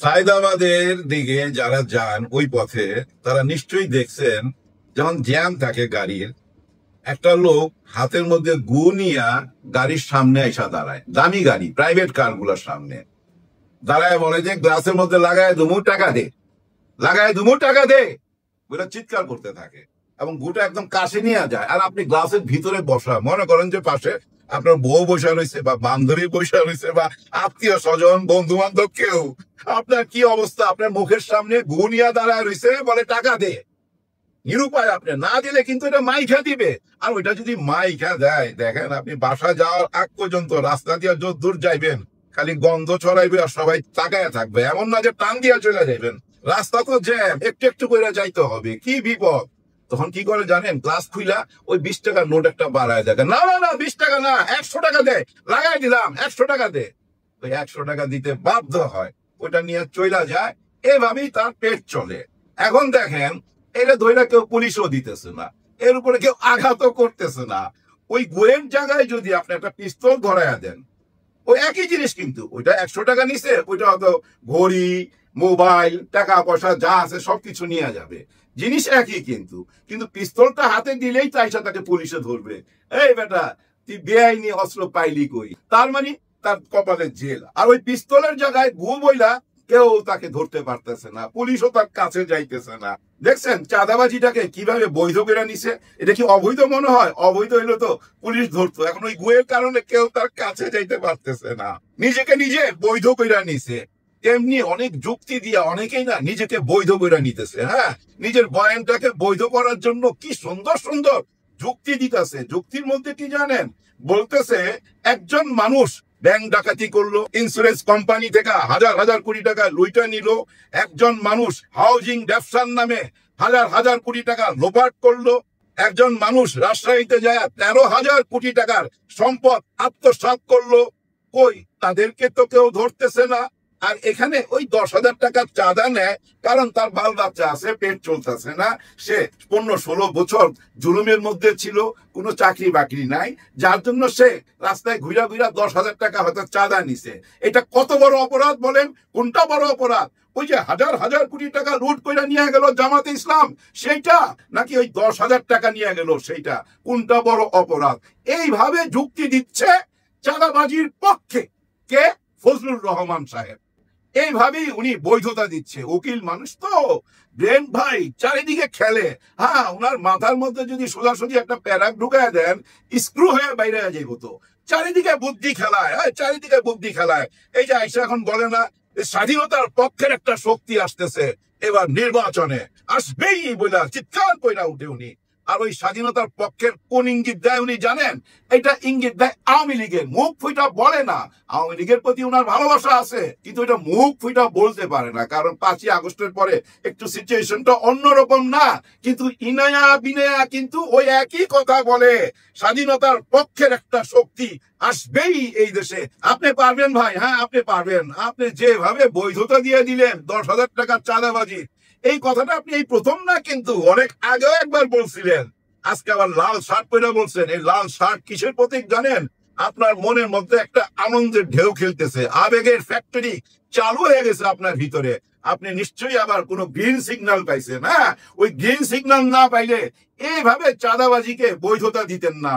সায়দাবাদের দিকে যারা যান ওই পথে তারা নিশ্চয়ই দেখছেন, যখন জ্যাম থাকে গাড়ির, একটা লোক হাতের মধ্যে গু নিয়া গাড়ির সামনে এসে দাঁড়ায়, দামি গাড়ি প্রাইভেট কার গুলোর সামনে দাঁড়ায়, বলে যে গ্লাসের মধ্যে লাগায় দুমু টাকা দে, লাগায় দুমু টাকা দে বলে চিৎকার করতে থাকে এবং গুটা একদম কাছে নিয়ে যায়। আর আপনি গ্লাসের ভিতরে বসা, মনে করেন যে পাশে আপনার বউ বসা রয়েছে বা বান্ধবী বসা রয়েছে বা আত্মীয় স্বজন বন্ধু বান্ধব কেউ, আপনার কি অবস্থা? আপনার মুখের সামনে গু নিয়ে দাঁড়ায় রয়েছে, বলে টাকা দে। নিরুপায়, আপনি না দিলে কিন্তু এটা মাইখা দিবে। আর ওইটা যদি মাইখা দেয়, দেখেন আপনি বাসা যাওয়ার আগ পর্যন্ত রাস্তা দিয়ে যত দূর যাইবেন খালি গন্ধ ছড়াইবে আর সবাই তাকায় থাকবে। এমন না যে টান দিয়ে চলে যাইবেন, রাস্তা তো জ্যাম, একটু একটু করে যাইতে হবে, কি বিপদ। তখন কি করে জানেন? গ্লাস খুইলা ওই 20 টাকার নোট একটা বাড়ায় দেখেন, না না না 20 টাকা না, 100 টাকা দে, লাগাই দিলাম, 100 টাকা দে। ওই 100 টাকা দিতে বাধ্য হয়, ওইটা নিয়ে চইলা যায়। এভাবেই তার পেট চলে। এখন দেখেন, এটা ধইরা কেউ পুলিশও দিতেছে না, এর উপরে কেউ আঘাতও করতেছে না। ওই গোয়ের জায়গায় যদি আপনি একটা পিস্তল ধরাইয়া দেন, ওই একই জিনিস, কিন্তু ওইটা 100 টাকা নিছে, ওইটা হয়তো ঘড়ি, মোবাইল, টাকা পয়সা যা আছে সবকিছু নিয়ে যাবে, জিনিস একই। কিন্তু কিন্তু পিস্তলটা হাতে দিলেই তাইসা তাকে পুলিশে ধরবে। এই বেটা, তুই বেআইনি অস্ত্র পাইলি কই? তার মানে তার কপালে জেল। আর ওই পিস্তলের জায়গায় গু বইলা কেউ তাকে ধরতে পারতেছে না, পুলিশও তার কাছে যাইতেছে না। দেখছেন চাঁদাবাজিটাকে কিভাবে বৈধ করে নিছে? এটা কি অবৈধ মনে হয়? অবৈধ হইলো তো পুলিশ ধরতো। এখন ওই গুয়ের কারণে কেউ তার কাছে যাইতে পারতেছে না, নিজেকে নিজে বৈধ করে নিছে। তেমনি অনেক যুক্তি দিয়া অনেকেই না নিজেকে বৈধ করে নিতেছে। হ্যাঁ, নিজের বয়ানটাকে বৈধ করার জন্য কি সুন্দর সুন্দর যুক্তি দিতেছে। যুক্তির মধ্যে কি জানেন? বলতেছে একজন মানুষ ব্যাংক ডাকাতি করলো, ইন্স্যুরেন্স কোম্পানি থেকে হাজার হাজার কোটি টাকা লুইটা নিল, একজন মানুষ হাউজিং ব্যবসার নামে হাজার হাজার কোটি টাকা লোপাট করলো, একজন মানুষ রাজশাহীতে যায় 13,000 কোটি টাকার সম্পদ আত্মসাৎ করলো। কই, তাদেরকে তো কেউ ধরতেছে না। আর এখানে ওই 10,000 টাকা চাঁদা নেয় কারণ তার বাল বাচ্চা আছে, পেট চলতেছে না, সে 15-16 বছর জুলুমের মধ্যে ছিল, কোনো চাকরি বাকরি নাই, যার জন্য সে রাস্তায় ঘুরা ঘুরা 10,000 টাকা হয়তো চাঁদা নিছে। এটা কত বড় অপরাধ বলেন? কোনটা বড় অপরাধ? ওই যে হাজার হাজার কোটি টাকা লুট করে নিয়ে গেল জামাতে ইসলাম, সেইটা, নাকি ওই 10,000 টাকা নিয়ে গেল সেইটা? কোনটা বড় অপরাধ? এইভাবে যুক্তি দিচ্ছে চাঁদাবাজির পক্ষে কে? ফজলুর রহমান সাহেব। এইভাবেই উনি বৈধতা দিচ্ছে। উকিল মানুষ তো, ব্রেন ভাই চারিদিকে খেলে। হ্যাঁ, ওনার মাথার মধ্যে যদি সোজাসুজি একটা প্যারাক ঢুকায় দেন, স্ক্রু হয়ে বাইরে যাইব। তো চারিদিকে বুদ্ধি খেলায়, চারিদিকে বুদ্ধি খেলায়। এই যে আইসা এখন বলে না, স্বাধীনতার পক্ষের একটা শক্তি আসতেছে, এবার নির্বাচনে আসবেই বলে চিৎকার কইরা উঠে উনি। আর ওই স্বাধীনতার পক্ষের কোন ইঙ্গিত দেয় উনি জানেন? এটা ইঙ্গিত দেয় আওয়ামী লীগের। মুখ ফুইটা বলে না, আওয়ামী লীগের প্রতি ওনার ভালোবাসা আছে, কিন্তু এটা মুখ ফুইটা বলতে পারে না, কারণ 5ই আগস্টের পরে একটু সিচুয়েশনটা অন্যরকম না। কিন্তু ইনায়া বিনায়া কিন্তু ওই একই কথা বলে, স্বাধীনতার পক্ষের একটা শক্তি আসবেই এই দেশে। আপনি পারবেন ভাই, হ্যাঁ আপনি পারবেন। আপনি যেভাবে বৈধতা দিয়ে দিলেন 10,000 টাকার চাঁদাবাজি, এই কথাটা আপনি এই প্রথম না, কিন্তু অনেক আগেও একবার বলছিলেন। আজকে আবার লাল শার্ট পরে বলছেন। এই লাল শার্ট কিসের প্রতীক জানেন? আপনার মনের মধ্যে একটা আনন্দের ঢেউ খেলতেছে, আবেগের ফ্যাক্টরি চালু হয়ে গেছে আপনার ভিতরে। আপনি নিশ্চয়ই আবার কোনো গ্রিন সিগন্যাল পাইছেন। হ্যাঁ, ওই গ্রিন সিগন্যাল না পাইলে এইভাবে চাঁদাবাজিকে বৈধতা দিতেন না।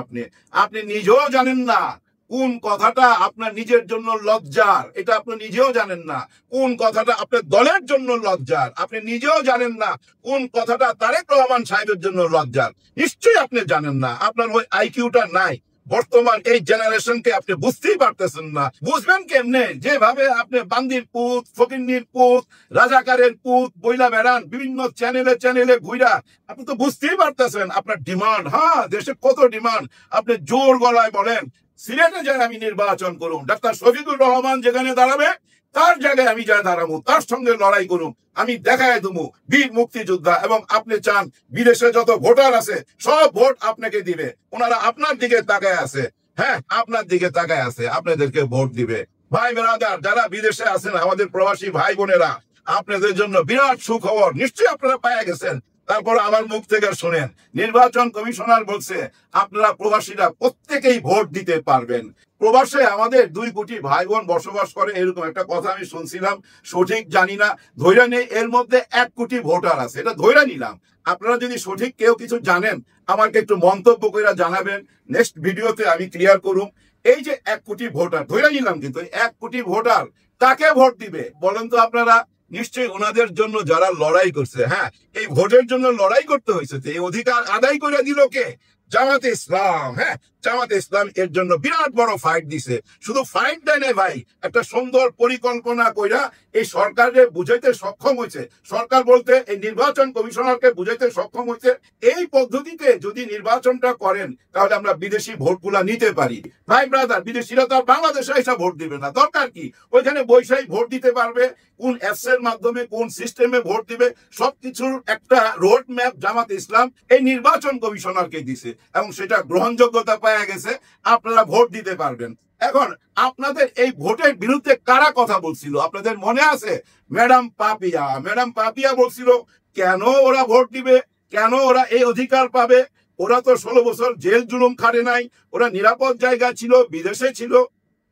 আপনি নিজেও জানেন না কোন কথাটা আপনার নিজের জন্য লজ্জার, এটা আপনি নিজেও জানেন না। কোন কথাটা আপনার দলের জন্য লজ্জার, আপনি নিজেও জানেন না। কোন কথাটা তারেক রহমান সাহেবের জন্য লজ্জার, নিশ্চয়ই আপনি জানেন না। আপনার ওই আইকিউটা নাই। বর্তমান এই জেনারেশনকে আপনি বুঝতেই পারতেছেন না। বুঝবেন কেমনে? যেভাবে আপনি বান্দির পুত, ফকিন্নির পুত, রাজাকারের পুত বইলা বেড়ান বিভিন্ন চ্যানেলে চ্যানেলে ঘুরা, আপনি তো বুঝতেই পারতেছেন আপনার ডিমান্ড। হ্যাঁ, দেশে কত ডিমান্ড। আপনি জোর গলায় বলেন সিলেটে যাই আমি নির্বাচন করুন, ডাক্তার শফিকুর রহমান যেখানে দাঁড়াবে তার জায়গায় আমি যা দাঁড়াবো, তার সঙ্গে লড়াই করুন, আমি দেখায় দেবো বীর মুক্তিযোদ্ধা। এবং আপনি চান বিদেশে যত ভোটার আছে সব ভোট আপনাকে দিবে, ওনারা আপনার দিকে তাকায় আছে। হ্যাঁ, আপনার দিকে তাকায় আছে, আপনাদেরকে ভোট দিবে। ভাই বেরাদার যারা বিদেশে আছেন, আমাদের প্রবাসী ভাই বোনেরা, আপনাদের জন্য বিরাট সুখবর নিশ্চয়ই আপনারা পাইয়া গেছেন। তারপর আমার মুখ থেকে শুনেন, নির্বাচন কমিশনার বলছে আপনারা প্রবাসীরা প্রত্যেকেই ভোট দিতে পারবেন। প্রবাসে আমাদের 2 কোটি ভাই বোন বসবাস করে, এরকম একটা কথা আমি শুনছিলাম, সঠিক জানি না, ধৈরা নেই এর মধ্যে 1 কোটি ভোটার আছে, এটা ধৈরা নিলাম। আপনারা যদি সঠিক কেউ কিছু জানেন আমাকে একটু মন্তব্য করে জানাবেন, নেক্সট ভিডিওতে আমি ক্লিয়ার করুম। এই যে 1 কোটি ভোটার ধৈরা নিলাম, কিন্তু 1 কোটি ভোটার কাকে ভোট দিবে বলেন তো আপনারা? নিশ্চয়ই ওনাদের জন্য যারা লড়াই করছে, হ্যাঁ এই ভোটের জন্য লড়াই করতে হয়েছে, এই অধিকার আদায় করে দিল কে? জামাতে ইসলাম। হ্যাঁ জামাতে ইসলাম এর জন্য বিরাট বড় ফাইট দিছে। শুধু ফাইট দেয় না ভাই, একটা সুন্দর পরিকল্পনা কইরা এই সরকারকে বুঝাইতে সক্ষম হয়েছে। সরকার বলতে এই নির্বাচন কমিশনারকে বুঝাইতে সক্ষম হয়েছে এই পদ্ধতিতে যদি নির্বাচনটা করেন তাহলে আমরা বিদেশি ভোটগুলা নিতে পারি। ভাই ব্রাদার, বিদেশিরা তো আর বাংলাদেশে এসে ভোট দিবে না, দরকার কি? ওইখানে বৈশাই ভোট দিতে পারবে, কোন অ্যাপস এর মাধ্যমে কোন সিস্টেমে ভোট দিবে সবকিছুর একটা রোড ম্যাপ জামাত ইসলাম এই নির্বাচন কমিশনারকে দিছে, এবং সেটা গ্রহণযোগ্যতা পাওয়া গেছে, আপনারা ভোট দিতে পারবেন। এখন আপনাদের এই ভোটের বিরুদ্ধে কারা কথা বলছিল আপনাদের মনে আছে? ম্যাডাম পাপিয়া। ম্যাডাম পাপিয়া বলছিল কেন ওরা ভোট দিবে, কেন ওরা এই অধিকার পাবে? ওরা তো 16 বছর জেল জুলুম খাটে নাই, ওরা নিরাপদ জায়গা ছিল, বিদেশে ছিল।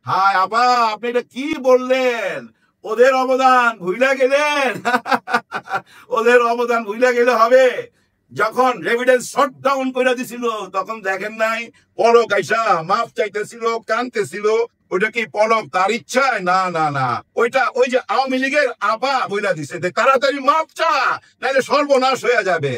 হায় আপা, আপনি এটা কি বললেন? ওদের অবদান ভুইলা গেলেন? ওদের অবদান ভুইলা গেলে হবে? যখন রেভিডেন্স শট ডাউন করে দিছিল তখন দেখেন নাই পলক আইসা মাফ চাইতেছিল, কানতেছিল? ওইটা কি পলক তার ইচ্ছায়? না না না, ওইটা ওই যে আওয়ামী লীগের আপা বইলা দিছে তাড়াতাড়ি মাফ চা, নাহলে সর্বনাশ হয়ে যাবে।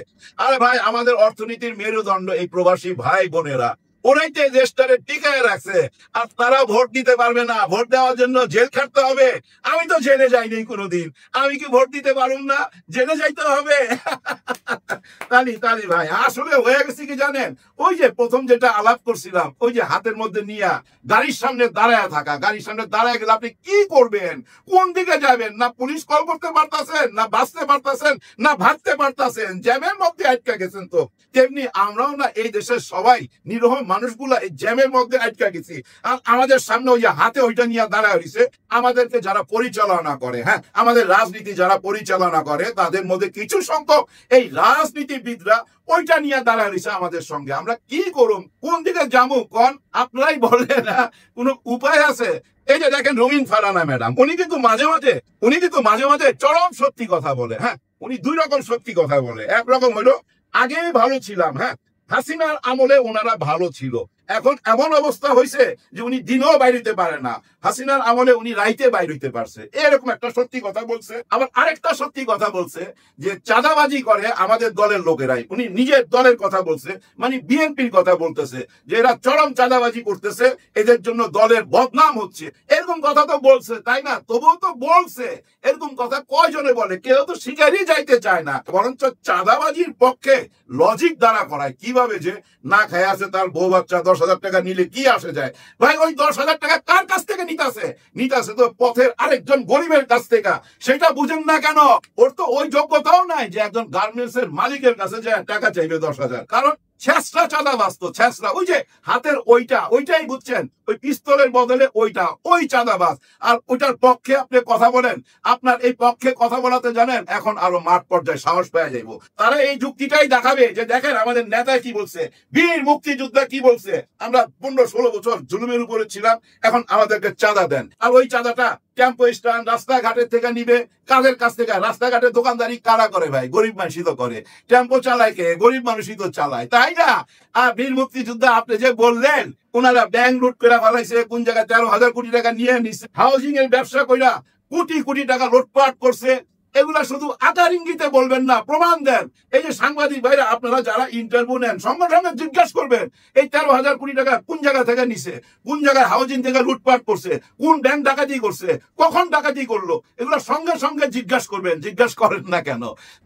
আরে ভাই, আমাদের অর্থনীতির মেরুদণ্ড এই প্রবাসী ভাই বোনেরা, ওরাই তো দেশটারে টিকায় রাখছে, আর তারা ভোট দিতে পারবে না। ভোট দেওয়ার জন্য জেল খাটতে হবে। আমি তো জেলে যাইনি কোনোদিন, আমি কি ভোট দিতে পারুম না? জেলে যাইতে হবে? তালি তালি ভাই, আসলে হয়ে গেছে কি জানেন? ওই যে প্রথম যেটা আলাপ করছিলাম, ওই যে হাতের মধ্যে নিয়ে গাড়ির সামনে দাঁড়ায় থাকা, গাড়ির সামনে দাঁড়ায় গেলে আপনি কি করবেন, কোন দিকে যাবেন? না পুলিশ কল করতে পারতেছেন, না বাঁচতে পারতেছেন, না ভাগতে পারতেছেন, জ্যামের মধ্যে আটকা গেছেন। তো তেমনি আমরাও না এই দেশের সবাই নিরহ মানুষগুলা এই জ্যামের মধ্যে আটকা গেছি। আর আমাদের সামনে ওই যে হাতে ওইটা নিয়ে দাঁড়ায় হয়েছে আমাদেরকে যারা পরিচালনা করে, হ্যাঁ আমাদের রাজনীতি যারা পরিচালনা করে, তাদের মধ্যে কিছু সংখ্যক এই রাজনীতিবিদরা ওইটা নিয়ে দাঁড়ায় রয়েছে আমাদের সঙ্গে। আমরা কি করুম, কোন দিকে যাবো কোন? আপনারাই বললেন না, কোনো উপায় আছে? এই যে দেখেন রঙিন ফারানা ম্যাডাম, উনি কিন্তু মাঝে মাঝে চরম সত্যি কথা বলে। হ্যাঁ উনি 2 রকম সত্যি কথা বলে। একরকম হলো আগে ভালো ছিলাম, হ্যাঁ হাসিনার আমলে ওনারা ভালো ছিল, এখন এমন অবস্থা হয়েছে যে উনি দিনেও বাইরে পারে না, হাসিনার আমলে উনি রাইতে বাইরে হইতে পারছে, এরকম একটা সত্যি কথা বলছে। আবার আরেকটা সত্যি কথা বলছে যে চাঁদাবাজি করে আমাদের দলের লোকেরাই। উনি নিজের দলের কথা বলছে, মানে বিএনপির কথা বলতেছে যে এরা চরম চাঁদাবাজি করতেছে, এদের জন্য দলের বদনাম হচ্ছে, এরকম কথা তো বলছে, তাই না? তবুও তো বলছে। এরকম কথা কয়জনে বলে? কেউ তো শিকারই যাইতে চায় না, বরঞ্চ চাঁদাবাজির পক্ষে লজিক দ্বারা করায়। কিভাবে যে না খায় আছে তার বউ বাচ্চা 10,000 টাকা নিলে কি আসে যায়? ভাই ওই 10,000 টাকা কার কাছ থেকে নিতাছে তো পথের আরেকজন গরিবের কাছ থেকে। সেটা বুঝেন না কেন? ওর তো ওই যোগ্যতাও নাই যে একজন গার্মেন্টস এর মালিকের কাছে যায় টাকা চাইবে 10,000। কারণ ছেঁচড়া চাঁদা বাস্ত, ছেঁচড়া ওই যে হাতের ওইটাই বুঝছেন, ওই পিস্তলের বদলে ওই চাঁদাবাজ। আর ওইটার পক্ষে আপনি কথা বলেন, আপনার এই পক্ষে কথা বলাতে জানেন এখন আরো মাঠ পর্যায়ে সাহস পেয়ে যাইব। তারা এই যুক্তিটাই দেখাবে যে দেখেন আমাদের নেতা কি বলছে, বীর মুক্তিযোদ্ধা কি বলছে, আমরা 15-16 বছর জুলুমের উপরে ছিলাম, এখন আমাদেরকে চাঁদা দেন। আর ওই চাঁদাটা টেম্পো স্ট্যান্ড রাস্তাঘাটের থেকে নিবে, কাদের কাছ থেকে? রাস্তাঘাটে দোকানদারি কারা করে ভাই? গরিব মানুষই তো করে। টেম্পো চালায় কে? গরিব মানুষই তো চালায়, তাই না? আর বীর মুক্তিযোদ্ধা আপনি যে বললেন ওনারা ব্যাংক লুট করে ফেলাইছে, কোন জায়গায় 13,000 কোটি টাকা নিয়ে নিচ্ছে, হাউজিং এর ব্যবসা কইরা কোটি কোটি টাকা লুটপাট করছে। এগুলা শুধু আকার ইঙ্গিতে বলবেন না, প্রমাণ দেন। এই যে সাংবাদিক ভাইরা আপনারা যারা ইন্টারভিউ নেন, সঙ্গে সঙ্গে জিজ্ঞাসা করবেন এই 13,000 কোটি টাকা কোন জায়গা থেকে নিছে, কোন জায়গায় হাউজিং থেকে লুটপাট করছে, কোন ব্যাংক ডাকাতি করছে, কখন ডাকাতি করলো, এগুলো সঙ্গে সঙ্গে জিজ্ঞাসা করবেন। জিজ্ঞাসা করেন না কেন?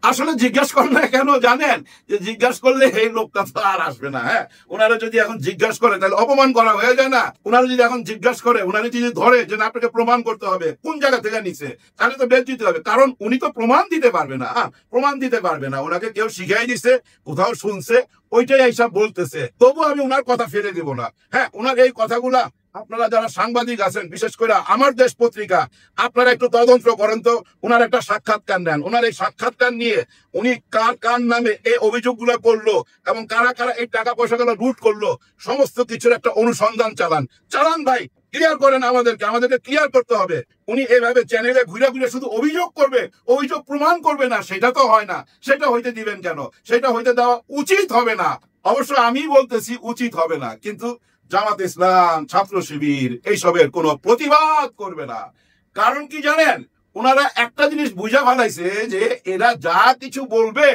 আসলে জিজ্ঞাসা করেন না কেন জানেন? যে জিজ্ঞাসা করলে এই লোকটা তো আর আসবে না। হ্যাঁ ওনারা যদি এখন জিজ্ঞাসা করে তাহলে অপমান করা হয়ে যায় না? ওনারা যদি এখন জিজ্ঞাসা করে, ওনারা যদি ধরে যে আপনাকে প্রমাণ করতে হবে কোন জায়গা থেকে নিছে, তাহলে তো বেশ দিতে হবে। কারণ উনি তো প্রমাণ দিতে পারবে না, প্রমাণ দিতে পারবে না। ওনাকে কেউ শিখাই দিছে, কোথাও শুনছে, ওইটাই এইসব বলতেছে। তবু আমি ওনার কথা ফেলে দিব না। হ্যাঁ ওনার এই কথাগুলা আপনারা যারা সাংবাদিক আছেন, বিশেষ করে আমার দেশ পত্রিকা, আপনারা একটু তদন্ত করেন তো। ওনার একটা সাক্ষাৎকার নেন, ওনার এই সাক্ষাৎকার নিয়ে উনি কার কার নামে এই অভিযোগগুলো করলো এবং কারা কারা এই টাকা পয়সাগুলো লুট করলো, সমস্ত কিছুর একটা অনুসন্ধান চালান। চালান ভাই, ক্লিয়ার করেন আমাদেরকে ক্লিয়ার করতে হবে। উনি এভাবে চ্যানেলে ঘুরে ঘুরে শুধু অভিযোগ করবে, অভিযোগ প্রমাণ করবে না, সেটা তো হয় না। সেটা হইতে দিবেন কেন? সেটা হইতে দেওয়া উচিত হবে না। অবশ্য আমি বলতেছি উচিত হবে না, কিন্তু জামাত ইসলাম, ছাত্র শিবির এইসবের কোনো প্রতিবাদ করবে না। কারণ কি জানেন, ওনারা একটা জিনিস বুঝা ফেলাইছে যে এরা যা কিছু বলবে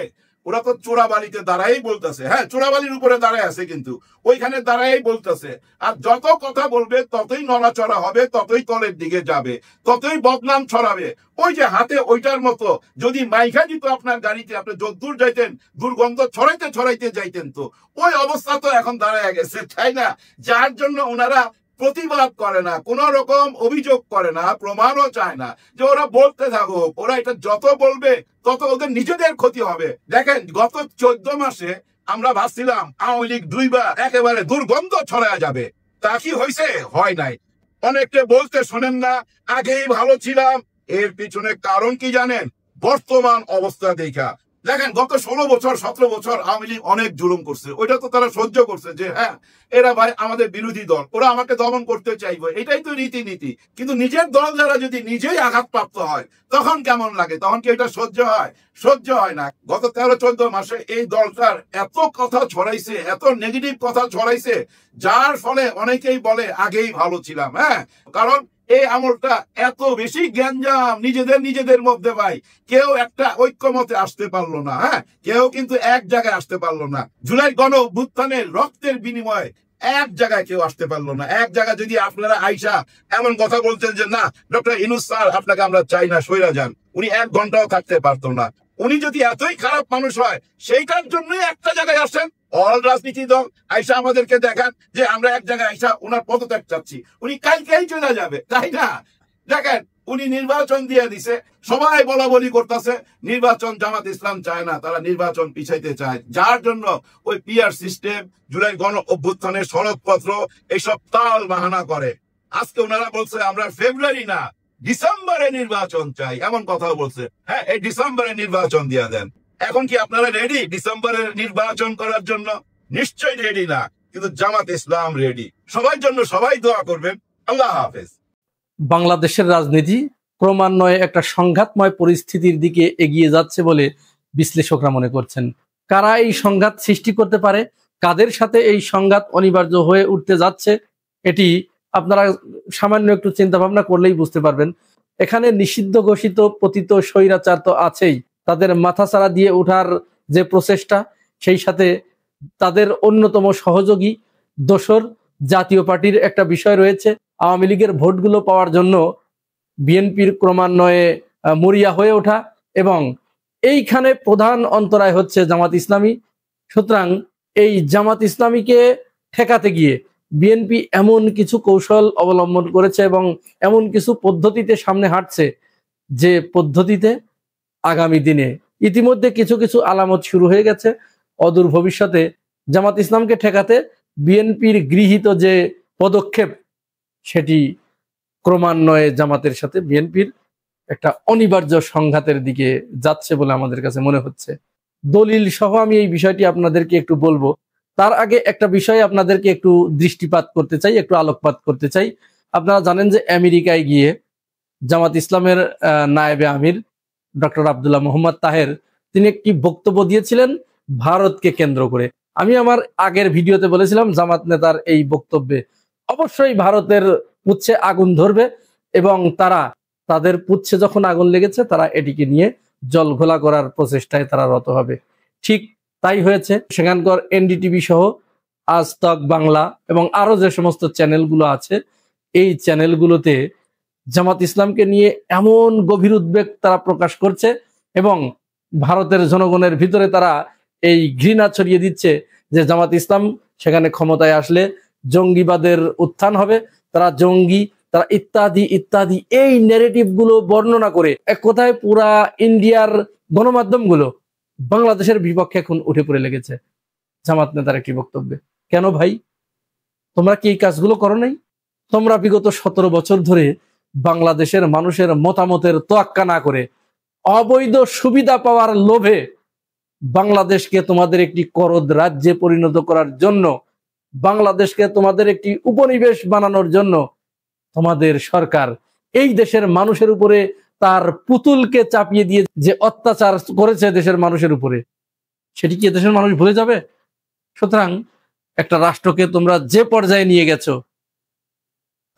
ওরা তো চোরাবালিতে দাঁড়াই বলতেছে। হ্যাঁ, চোরাবালির উপরে দাঁড়ায় আছে, কিন্তু ওইখানে দাঁড়াই বলতেছে। আর যত কথা বলবে ততই নড়াচড়া হবে, ততই তলের দিকে যাবে, ততই বদনাম ছড়াবে। ওই যে হাতে ওইটার মতো যদি মাইখা দিত আপনার গাড়িতে, আপনি যদ্দূর যাইতেন দুর্গন্ধ ছড়াইতে ছড়াইতে যাইতেন, তো ওই অবস্থা তো এখন দাঁড়ায় গেছে, তাই না? যার জন্য ওনারা প্রতিবাদ করে না, কোন রকম অভিযোগ করে না, প্রমাণও চায় না, যে ওরা বলতে থাকুক। ওরা এটা যত বলবে তত ওদের নিজেদের ক্ষতি হবে। দেখেন, গত 14 মাসে আমরা ভাবছিলাম আওয়ামী লীগ 2 বার একেবারে দুর্গন্ধ ছড়ায় যাবে। তা কি হয়েছে? হয় নাই। অনেককে বলতে শোনেন না আগেই ভালো ছিলাম। এর পিছনে কারণ কি জানেন? বর্তমান অবস্থা দেখা। দেখেন, গত 16 বছর 17 বছর আওয়ামী লীগ অনেক জুলুম করছে, ওইটা তো তারা সহ্য করছে, যে হ্যাঁ এরা ভাই আমাদের বিরোধী দল, ওরা আমাকে দমন করতে চাইবে, এটাই তো রীতিনীতি। কিন্তু নিজের দল যারা যদি নিজেই আঘাতপ্রাপ্ত হয় তখন কেমন লাগে? তখন কি এটা সহ্য হয়? সহ্য হয় না। গত 13-14 মাসে এই দলটার এত কথা ছড়াইছে, এত নেগেটিভ কথা ছড়াইছে, যার ফলে অনেকেই বলে আগেই ভালো ছিলাম। হ্যাঁ, কারণ এই আমলটা এত বেশি গ্যাঞ্জাম নিজেদের মধ্যে, ভাই কেউ একটা ঐক্যমতে আসতে পারলো না। হ্যাঁ, কেউ কিন্তু এক জায়গায় আসতে পারলো না। জুলাই গণ অভ্যুত্থানের রক্তের বিনিময়ে এক জায়গায় কেউ আসতে পারলো না। এক জায়গায় যদি আপনারা আইসা এমন কথা বলতেন যে না ডক্টর ইউনূস স্যার আপনাকে আমরা চাই না, সইরা যান, উনি 1 ঘন্টাও থাকতে পারতো না। উনি যদি এতই খারাপ মানুষ হয়, সেইটার জন্যই একটা জায়গায় আসেন। অল রাজনীতি দল আইসা আমাদেরকে দেখান যে আমরা এক জায়গায় আইসা ওনার পদত্যাগ চাচ্ছি, উনি কালকেই চলে যাবে, তাই না? দেখেন, উনি নির্বাচন দিয়ে দিছে, সবাই বলা বলি করতেছে নির্বাচন জামাত ইসলাম চায় না, তারা নির্বাচন পিছাইতে চায়। যার জন্য ওই পিআর সিস্টেম, জুলাই গণ অভ্যুত্থানের সনদপত্র, এইসব তাল বাহানা করে। আজকে ওনারা বলছে আমরা ফেব্রুয়ারি না ডিসেম্বরে নির্বাচন চাই, এমন কথা বলছে। হ্যাঁ, এই ডিসেম্বরে নির্বাচন দিয়ে দেন। এখন কি আপনারা রেডি ডিসেম্বরে নির্বাচন করার জন্য? নিশ্চয়ই রেডি না, কিন্তু জামাত ইসলাম রেডি। সবার জন্য সবাই দোয়া করবেন। আল্লাহ হাফেজ। বাংলাদেশের রাজনীতি ক্রমান্বয়ে একটা সংঘাতময় পরিস্থিতির দিকে এগিয়ে যাচ্ছে বলে বিশ্লেষকরা মনে করছেন। কারা এই সংঘাত সৃষ্টি করতে পারে, কাদের সাথে এই সংঘাত অনিবার্য হয়ে উঠতে যাচ্ছে, এটি আপনারা সামান্য একটু চিন্তা ভাবনা করলেই বুঝতে পারবেন। এখানে নিষিদ্ধ ঘোষিত পতিত স্বৈরাচার তো আছেই, তাদের মাথাচাড়া দিয়ে ওঠার যে প্রচেষ্টা, সেই সাথে তাদের অন্যতম সহযোগী দোসর জাতীয় পার্টির একটা বিষয় রয়েছে। আওয়ামী লীগের ভোটগুলো পাওয়ার জন্য বিএনপির ক্রমান্বয়ে মরিয়া হয়ে ওঠা, এবং এইখানে প্রধান অন্তরায় হচ্ছে জামাত ইসলামী। সুতরাং এই জামাত ইসলামীকে ঠেকাতে গিয়ে বিএনপি এমন কিছু কৌশল অবলম্বন করেছে এবং এমন কিছু পদ্ধতিতে সামনে হাঁটছে, যে পদ্ধতিতে আগামী দিনে ইতিমধ্যে কিছু কিছু আলামত শুরু হয়ে গেছে। অদূর ভবিষ্যতে জামাত ইসলামকে ঠেকাতে বিএনপির গৃহীত যে পদক্ষেপ, সেটি ক্রমান্বয়ে জামাতের সাথে বিএনপির একটা অনিবার্য সংঘাতের দিকে যাচ্ছে বলে আমাদের কাছে মনে হচ্ছে। দলিল সহ আমি এই বিষয়টি আপনাদেরকে একটু বলবো। তার আগে একটা বিষয় আপনাদেরকে একটু দৃষ্টিপাত করতে চাই, একটু আলোকপাত করতে চাই। আপনারা জানেন যে আমেরিকায় গিয়ে জামাত ইসলামের নায়েবে আমির ডক্টর আব্দুল্লাহ মোহাম্মদ তাহের, তিনি একটি বক্তব্য দিয়েছিলেন ভারতকে কেন্দ্র করে। আমি আমার আগের ভিডিওতে বলেছিলাম জামাত নেতার এই বক্তব্যে অবশ্যই ভারতের পুচ্ছে আগুন ধরবে, এবং তারা তাদের পুচ্ছে যখন আগুন লেগেছে তারা এটিকে নিয়ে জল ঘোলা করার প্রচেষ্টায় তারা রত হবে। ঠিক তাই হয়েছে। সেখানকার এনডিটিভি সহ আজ তক বাংলা এবং আরো যে সমস্ত চ্যানেলগুলো আছে, এই চ্যানেলগুলোতে জামাত ইসলামকে নিয়ে এমন গভীর উদ্বেগ তারা প্রকাশ করছে, এবং ভারতের জনগণের ভিতরে তারা এই ঘৃণা ছড়িয়ে দিচ্ছে যে জামাত ইসলাম সেখানে ক্ষমতায় আসলে জঙ্গিবাদের উত্থান হবে, তারা জঙ্গি, তারা ইত্যাদি ইত্যাদি এই ন্যারেটিভ গুলো বর্ণনা করে এক কথায় পুরা ইন্ডিয়ার গণমাধ্যমগুলো বাংলাদেশের বিপক্ষে এখন উঠে পড়ে লেগেছে জামাত নেতার একটি বক্তব্যে। কেন ভাই, তোমরা কি এই কাজগুলো করো নাই? তোমরা বিগত 17 বছর ধরে বাংলাদেশের মানুষের মতামতের তোয়াক্কা না করে অবৈধ সুবিধা পাওয়ার লোভে বাংলাদেশকে তোমাদের একটি করদ রাজ্যে পরিণত করার জন্য, বাংলাদেশকে তোমাদের একটি উপনিবেশ বানানোর জন্য তোমাদের সরকার এই দেশের মানুষের উপরে তার পুতুলকে চাপিয়ে দিয়ে যে অত্যাচার করেছে দেশের মানুষের উপরে, সেটি কি দেশের মানুষ ভুলে যাবে? সুতরাং একটা রাষ্ট্রকে তোমরা যে পর্যায়ে নিয়ে গেছো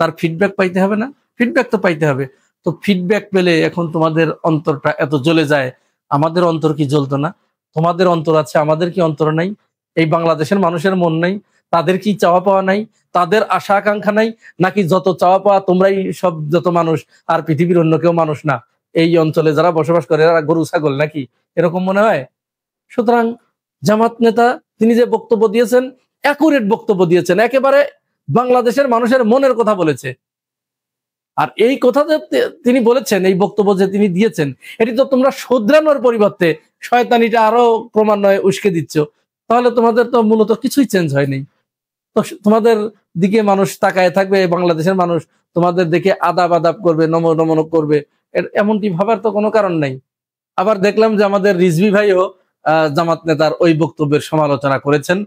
তার ফিডব্যাক পাইতে হবে না? ফিডব্যাক তো পাইতে হবে। তো ফিডব্যাক পেলে এখন তোমাদের অন্তরটা এত জ্বলে যায়, আমাদের অন্তর কি জ্বলতো না? তোমাদের অন্তর আছে, আমাদের কি অন্তর নাই? এই বাংলাদেশের মানুষের মন নাই? তাদের কি চাওয়া পাওয়া নাই? তাদের আশা আকাঙ্ক্ষা নাই? নাকি যত চাওয়া পাওয়া তোমরাই সব, যত মানুষ, আর পৃথিবীর অন্য কেউ মানুষ না? এই অঞ্চলে যারা বসবাস করে এরা গরু ছাগল নাকি? এরকম মনে হয়? সুতরাং জামাত নেতা তিনি যে বক্তব্য দিয়েছেন, অ্যাকুরেট বক্তব্য দিয়েছেন, একেবারে বাংলাদেশের মানুষের মনের কথা বলেছে। আর এই কথা যে তিনি বলেছেন, এই বক্তব্য যে তিনি দিয়েছেন, এটি তো তোমরা শুধরানোর পরিবর্তে শয়তানিটা আরো ক্রমান্বয়ে উস্কে দিচ্ছ। তাহলে তোমাদের তো মূলত কিছুই চেঞ্জ হয়নি। তো তোমাদের দিকে মানুষ তাকায় থাকবে, বাংলাদেশের মানুষ তোমাদের দেখে আদাব আদাব করবে, নমো নমন করবে, এমনটি ভাবার তো কোনো কারণ নাই। আবার দেখলাম যে আমাদের রিজভী ভাইও জামাত নেতার ওই বক্তব্যের সমালোচনা করেছেন।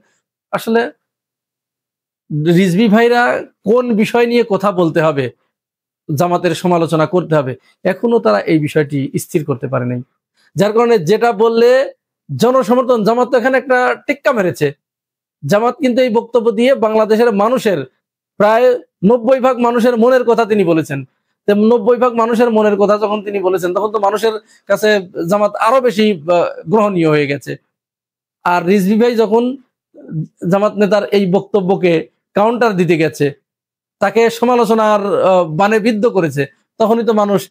আসলে রিজভী ভাইরা কোন বিষয় নিয়ে কথা বলতে হবে, জামাতের সমালোচনা করতে হবে, এখনো তারা এই বিষয়টি স্থির করতে পারে নাই। যার কারণে যেটা বললে জনসমর্থন, জামাত তো এখানে একটা টেক্কা মেরেছে। জামাত কিন্তু এই বক্তব্য দিয়ে বাংলাদেশের মানুষের প্রায় 90% মানুষের মনের কথা তিনি বলেছেন। 90% মানুষের মনের কথা যখন তিনি বলেছেন, তখন তো মানুষের কাছে জামাত আরো বেশি গ্রহণীয় হয়ে গেছে। আর রিজভী ভাই যখন জামাত নেতার এই বক্তব্যকে কাউন্টার দিতে গেছে, তাকে সমালোচনার বানে বিদ্ধ করেছে, তখনই তো মানুষ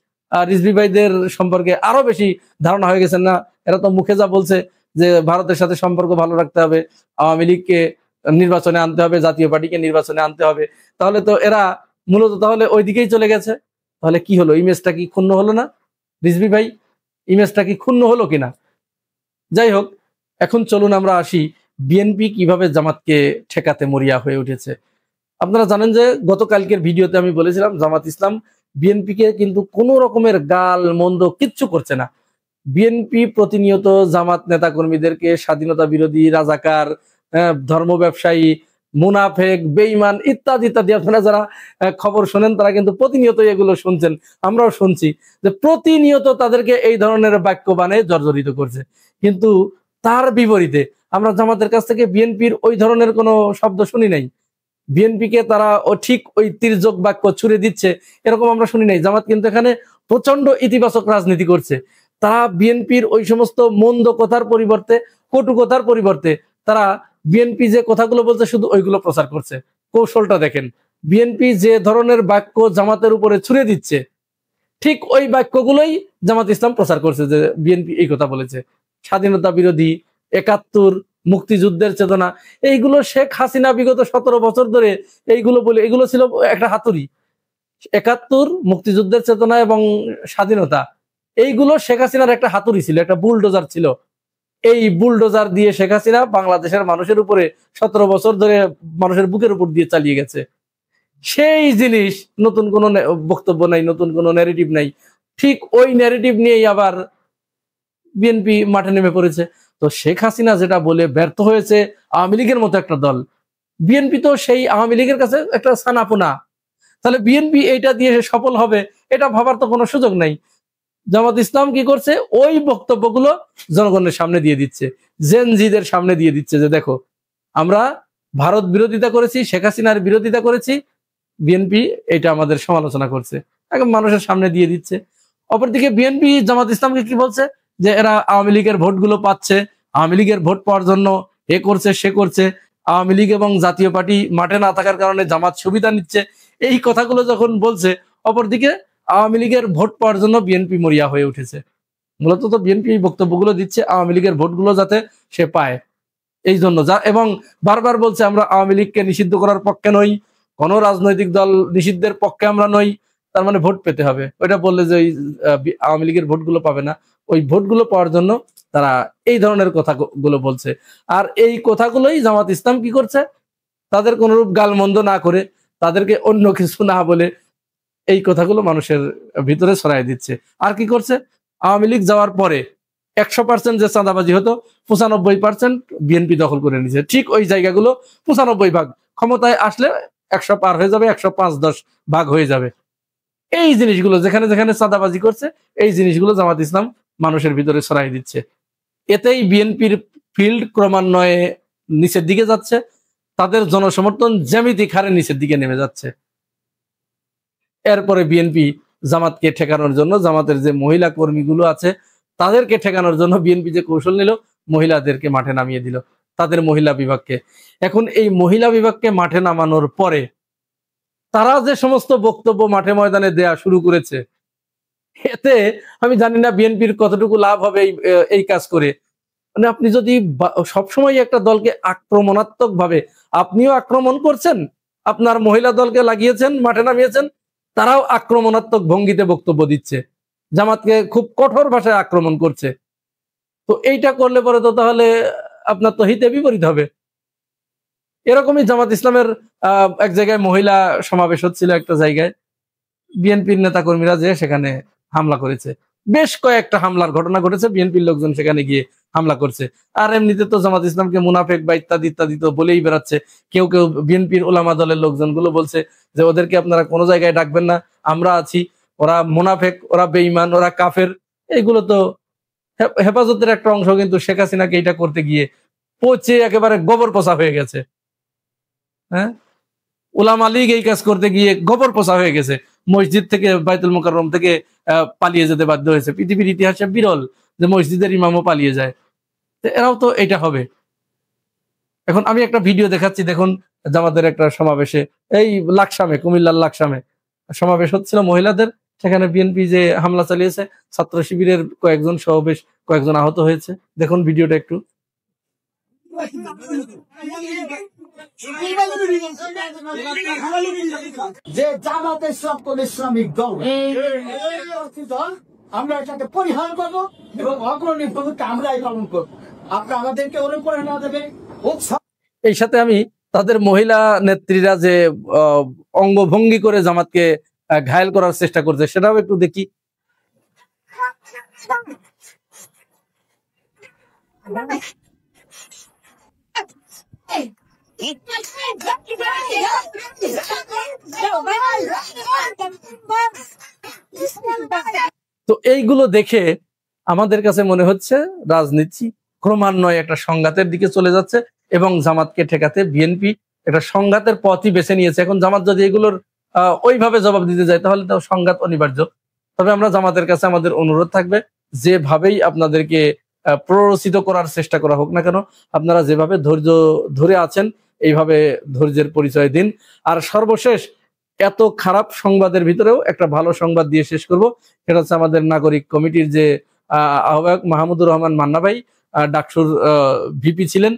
রিজভী ভাইদের সম্পর্কে আরো বেশি ধারণা হয়ে গেছেন। না, এরা তো মুখে যা বলছে যে ভারতের সাথে সম্পর্ক ভালো রাখতে হবে, আওয়ামী লীগকে নির্বাচনে আনতে হবে, জাতীয় পার্টিকে নির্বাচনে আনতে হবে, তাহলে তো এরা মূলত তাহলে ওই দিকেই চলে গেছে। তাহলে কি হলো? ইমেজটা কি ক্ষুণ্ণ হলো না? রিজভী ভাই, ইমেজটা কি ক্ষুণ্ণ হলো কিনা? যাই হোক, এখন চলুন আমরা আসি বিএনপি কিভাবে জামাতকে ঠেকাতে মরিয়া হয়ে উঠেছে। আপনারা জানেন যে গতকালকের ভিডিওতে আমি বলেছিলাম জামাত ইসলাম বিএনপিকে কিন্তু কোনো রকমের গাল মন্দ কিচ্ছু করছে না। বিএনপি প্রতিনিয়ত জামাত নেতা কর্মীদেরকে স্বাধীনতা বিরোধী, রাজাকার, ধর্ম ব্যবসায়ী, মুনাফেক, বেঈমান ইত্যাদি ইত্যাদি, আপনারা যারা খবর শোনেন তারা কিন্তু প্রতিনিয়ত এগুলো শুনছেন, আমরাও শুনছি যে প্রতিনিয়ত তাদেরকে এই ধরনের বাক্য বানিয়ে জর্জরিত করছে। কিন্তু তার বিপরীতে আমরা জামাতের কাছ থেকে বিএনপির ওই ধরনের কোনো শব্দ শুনি নাই। বিএনপিকে তারা ঠিক ওই তির্যক বাক্য ছুড়ে দিচ্ছে এরকম আমরা শুনি নাই। জামাত কিন্তু এখানে প্রচন্ড ইতিবাচক রাজনীতি করছে। তারা বিএনপির ওই সমস্ত মন্দ কথার পরিবর্তে, কটু কথার পরিবর্তে তারা বিএনপি যে কথাগুলো বলছে শুধু ওইগুলো প্রচার করছে। কৌশলটা দেখেন, বিএনপি যে ধরনের বাক্য জামাতের উপরে ছুড়ে দিচ্ছে, ঠিক ওই বাক্যগুলোই জামাত ইসলাম প্রচার করছে যে বিএনপি এই কথা বলেছে। স্বাধীনতা বিরোধী, ৭১, মুক্তিযুদ্ধের চেতনা, এইগুলো শেখ হাসিনা বিগত 17 বছর ধরে এইগুলো বলে, এগুলো ছিল একটা হাতুড়ি। ৭১, মুক্তিযুদ্ধের চেতনা এবং স্বাধীনতা, এইগুলো শেখ হাসিনার একটা হাতুড়ি ছিল, একটা বুলডোজার ছিল। এই বুলডোজার দিয়ে শেখ হাসিনা বাংলাদেশের মানুষের উপরে 17 বছর ধরে মানুষের বুকের উপর দিয়ে চালিয়ে গেছে। সেই জিনিস, নতুন কোনো বক্তব্য নাই, নতুন কোনো ন্যারেটিভ নাই। ঠিক ওই ন্যারেটিভ নিয়েই আবার বিএনপি মাঠে নেমে পড়েছে। তো শেখ হাসিনা যেটা বলে ব্যর্থ হয়েছে আওয়ামী লীগের মতো একটা দল, বিএনপি তো সেই আওয়ামী লীগের কাছে একটা সানাপোনা। তাহলে বিএনপি এইটা দিয়ে সফল হবে এটা ভাবার তো কোনো সুযোগ নাই। জামাত ইসলাম কি করছে? ওই বক্তব্যগুলো জনগণের সামনে দিয়ে দিচ্ছে, জেনজিদের সামনে দিয়ে দিচ্ছে যে দেখো, আমরা ভারত বিরোধিতা করেছি, শেখ হাসিনার বিরোধিতা করেছি, বিএনপি এটা আমাদের সমালোচনা করছে, একদম মানুষের সামনে দিয়ে দিচ্ছে। অপরদিকে বিএনপি জামাত ইসলামকে কি বলছে? যে এরা আওয়ামী লীগের ভোটগুলো পাচ্ছে, আওয়ামী লীগের ভোট পাওয়ার জন্য এ করছে সে করছে, আওয়ামী লীগ এবং জাতীয় পার্টি মাঠে না থাকার কারণে জামাত সুবিধা নিচ্ছে, এই কথাগুলো যখন বলছে, অপরদিকে আওয়ামী লীগের ভোট পাওয়ার জন্য বিএনপি মরিয়া হয়ে উঠেছে। মূলত তো বিএনপি এই বক্তব্যগুলো দিচ্ছে আওয়ামী লীগের ভোটগুলো যাতে সে পায়, এই জন্য এবং বারবার বলছে আমরা আওয়ামী লীগকে নিষিদ্ধ করার পক্ষে নই, কোন রাজনৈতিক দল নিষিদ্ধের পক্ষে আমরা নই, তার মানে ভোট পেতে হবে। ওইটা বললে যে আওয়ামী লীগের ভোটগুলো পাবে না, ওই ভোটগুলো পাওয়ার জন্য তারা এই ধরনের কথাগুলো বলছে। আর এই কথাগুলোই জামাত ইসলাম কি করছে? তাদের কোনরূপ গালমন্দ না করে তাদেরকে অন্য কিছু না বলে এই কথাগুলো মানুষের ভিতরে ছড়াই দিচ্ছে। আর কি করছে, আওয়ামী লীগ যাওয়ার পরে 100% যে চাঁদাবাজি হতো 95% বিএনপি দখল করে নিয়েছে। ঠিক ওই জায়গাগুলো 95 ভাগ, ক্ষমতায় আসলে 100 পার হয়ে যাবে, 105-10 ভাগ হয়ে যাবে। এই জিনিসগুলো যেখানে যেখানে চাঁদাবাজি করছে, এই জিনিসগুলো জামাত ইসলাম মানুষের ভিতরে ছড়াই দিচ্ছে। এতেই বিএনপির ফিল্ড ক্রমান্বয়ে নিচের দিকে যাচ্ছে, তাদের জনসমর্থন জ্যামিতিক হারে নিচের দিকে নেমে যাচ্ছে। এরপরে বিএনপি জামাতকে ঠেকানোর জন্য, জামাতের যে মহিলা কর্মীগুলো আছে তাদেরকে ঠেকানোর জন্য বিএনপি যে কৌশল নিল, মহিলাদেরকে মাঠে নামিয়ে দিল, তাদের মহিলা বিভাগকে। এখন এই মহিলা বিভাগকে মাঠে নামানোর পরে তারা যে সমস্ত বক্তব্য মাঠে ময়দানে দেয়া শুরু করেছে, এতে আমি জানি না বিএনপির কতটুকু লাভ হবে এই কাজ করে। মানে আপনি যদি সবসময় একটা দলকে আক্রমণাত্মক ভাবে, আপনিও আক্রমণ করছেন, আপনার মহিলা দলকে লাগিয়েছেন, মাঠে নামিয়েছেন, তারাও আক্রমণাত্মক ভঙ্গিতে বক্তব্য দিচ্ছে, জামাতকে খুব কঠোর ভাষায় আক্রমণ করছে। তো এইটা করলে পরে তো তাহলে আপনার তো হিতে বিপরীত হবে। এরকমই জামাত ইসলামের এক জায়গায় মহিলা সমাবেশ হচ্ছিল একটা জায়গায়, বিএনপির নেতা কর্মীরা যে সেখানে হামলা করেছে, বেশ কয়েকটা হামলার ঘটনা ঘটেছে, বিএনপির লোকজন সেখানে গিয়ে হামলা করছে। আর এমনিতে তো জামাত ইসলামকে মুনাফেক বা ইত্যাদি ইত্যাদি তো বলেই বেড়াচ্ছে। কেউ কেউ বিএনপির ওলামা দলের লোকজনগুলো বলছে যে ওদেরকে আপনারা কোনো জায়গায় ডাকবেন না, আমরা আছি, ওরা মুনাফেক, ওরা বেঈমান, ওরা কাফের। এইগুলো তো হেফাজতের একটা অংশ, কিন্তু শেখ হাসিনাকে এটা করতে গিয়ে পচে একেবারে গোবর পচা হয়ে গেছে। হ্যাঁ, ওলামা লীগ এই কাজ করতে গিয়ে গোবর পচা হয়ে গেছে, মসজিদ থেকে, বাইতুল মুকাররম থেকে পালিয়ে যেতে বাধ্য হয়েছে। পৃথিবীর ইতিহাসে বিরল যে মসজিদের ইমামও পালিয়ে যায়। এরাও তো এটা হবে। এখন আমি একটা ভিডিও দেখাচ্ছি, দেখুন জামাতের একটা সমাবেশে, এই লাকসামে, কুমিল্লার লাকসামে সমাবেশ হচ্ছিল মহিলাদের, সেখানে বিএনপি যে হামলা চালিয়েছে, ছাত্র শিবিরের কয়েকজন সহ বেশ কয়েকজন আহত হয়েছে। দেখুন ভিডিওটা একটু। যে জামাত ইসলাম কোন ইসলামিক দল, আমরা এটাকে পরিহার করবো এবং অগ্রণী ভূমিকা আমরাই পালন করবো। আপনারা আমাদেরকে অনুপ্রেরণা দেবে। এই সাথে আমি তাদের মহিলা নেত্রীরা যে অঙ্গভঙ্গি করে জামাতকে ঘায়েল করার চেষ্টা করছে সেটাও একটু দেখি। তো এইগুলো দেখে আমাদের কাছে মনে হচ্ছে রাজনীতি ক্রমান্বয়ে একটা সংঘাতের দিকে চলে যাচ্ছে এবং জামাতকে ঠেকাতে বিএনপি একটা সংঘাতের পথই বেছে নিয়েছে। এখন জামাত যদি এগুলোর ওইভাবে জবাব দিতে যায় তাহলে তো সংঘাত অনিবার্য। তবে আমরা জামাতের কাছে আমাদের অনুরোধ থাকবে, যেভাবেই আপনাদেরকে প্ররোচিত করার চেষ্টা করা হোক না কেন, আপনারা যেভাবে ধৈর্য ধরে আছেন এইভাবে ধৈর্যের পরিচয় দিন। আর সর্বশেষ, এত খারাপ সংবাদের ভিতরেও একটা ভালো সংবাদ দিয়ে শেষ করব। সেটা হচ্ছে আমাদের নাগরিক কমিটির যে আহ্বায়ক মাহমুদুর রহমান মান্না ভাই, ডাকসুর ভিপি ছিলেন,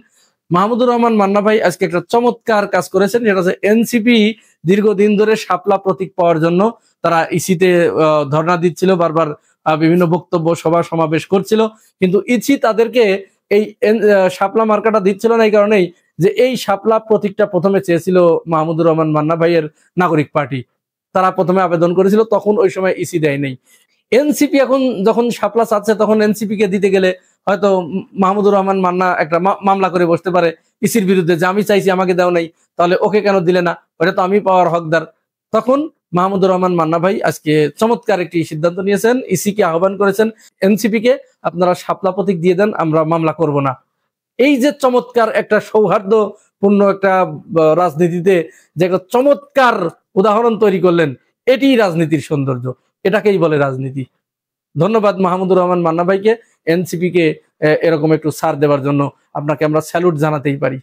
মাহমুদুর রহমান মান্না ভাই আজকে একটা চমৎকার কাজ করেছেন। সেটা হচ্ছে এনসিপি দীর্ঘদিন ধরে শাপলা প্রতীক পাওয়ার জন্য তারা ইসিতে ধর্ণা দিচ্ছিল, বারবার বিভিন্ন বক্তব্য সভা সমাবেশ করছিল, কিন্তু ইসি তাদেরকে এই শাপলা মার্কাটা দিচ্ছিল না এই কারণেই যে এই শাপলা প্রতীকটা প্রথমে চেয়েছিল মাহমুদুর রহমান মান্না ভাইয়ের নাগরিক পার্টি। তারা প্রথমে আবেদন করেছিল, তখন ওই সময় ইসি দেয় নাই। এনসিপি এখন যখন শাপলা চাচ্ছে, তখন এনসিপি কে দিতে গেলে হয়তো মাহমুদুর রহমান মান্না একটা মামলা করে বসতে পারে ইসির বিরুদ্ধে যে আমি চাইছি আমাকে দেও নাই, তাহলে ওকে কেন দিলে না, ওটা তো আমি পাওয়ার হকদার। তখন মাহমুদুর রহমান মান্না ভাই আজকে চমৎকার একটি সিদ্ধান্ত নিয়েছেন, ইসি কে আহ্বান করেছেন এনসিপি কে আপনারা শাপলা প্রতীক দিয়ে দেন, আমরা মামলা করব না। এই যে চমৎকার একটা সৌহার্দ্যপূর্ণ একটা রাজনীতিতে যে একটা চমৎকার উদাহরণ তৈরি করলেন, এটি রাজনীতির সৌন্দর্য, এটাকেই বলে রাজনীতি। ধন্যবাদ মাহমুদুর রহমান মান্না ভাইকে, এনসিপি কে এরকম একটু ছাড় দেওয়ার জন্য আপনাকে আমরা স্যালুট জানাতেই পারি।